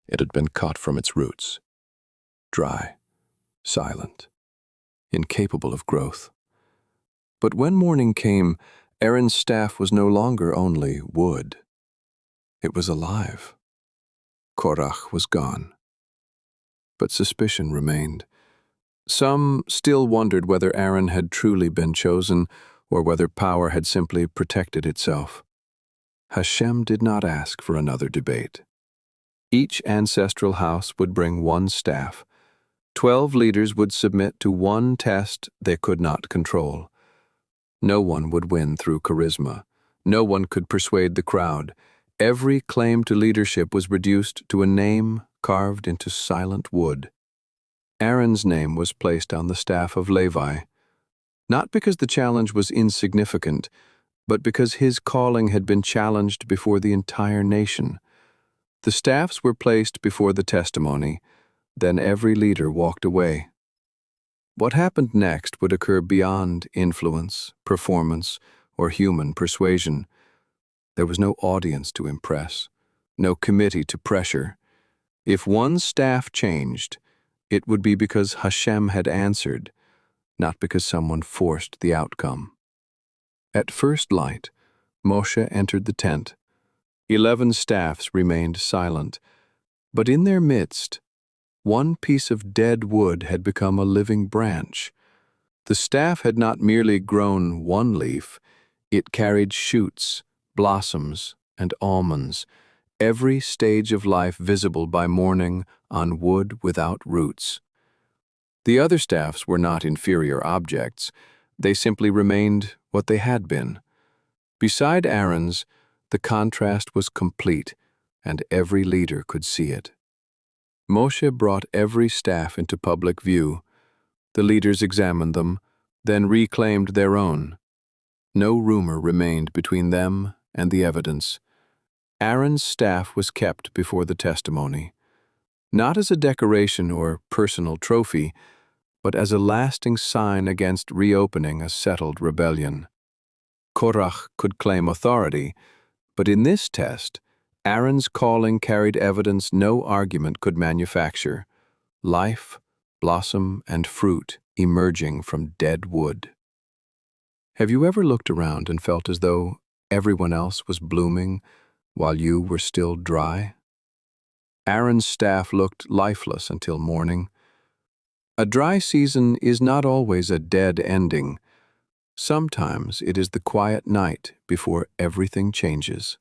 It had been cut from its roots, dry, silent, incapable of growth. But when morning came, Aaron's staff was no longer only wood. It was alive. Korach was gone. But suspicion remained. Some still wondered whether Aaron had truly been chosen or whether power had simply protected itself. HaShem did not ask for another debate. Each ancestral house would bring one staff. 12 leaders would submit to one test they could not control. No one would win through charisma. No one could persuade the crowd. Every claim to leadership was reduced to a name carved into silent wood. Aaron's name was placed on the staff of Levi, not because the challenge was insignificant, but because his calling had been challenged before the entire nation. The staffs were placed before the testimony, then every leader walked away. What happened next would occur beyond influence, performance, or human persuasion. There was no audience to impress, no committee to pressure. If one staff changed, it would be because HaShem had answered, not because someone forced the outcome. At first light, Moshe entered the tent. 11 staffs remained silent, but in their midst, one piece of dead wood had become a living branch. The staff had not merely grown one leaf, it carried shoots, blossoms, and almonds, every stage of life visible by morning on wood without roots. The other staffs were not inferior objects, they simply remained what they had been. Beside Aaron's, the contrast was complete, and every leader could see it. Moshe brought every staff into public view. The leaders examined them, then reclaimed their own. No rumor remained between them and the evidence. Aaron's staff was kept before the testimony, not as a decoration or personal trophy, but as a lasting sign against reopening a settled rebellion. Korach could claim authority, but in this test, Aaron's calling carried evidence no argument could manufacture: life, blossom, and fruit emerging from dead wood. Have you ever looked around and felt as though everyone else was blooming while you were still dry? Aaron's staff looked lifeless until morning. A dry season is not always a dead ending. Sometimes it is the quiet night before everything changes.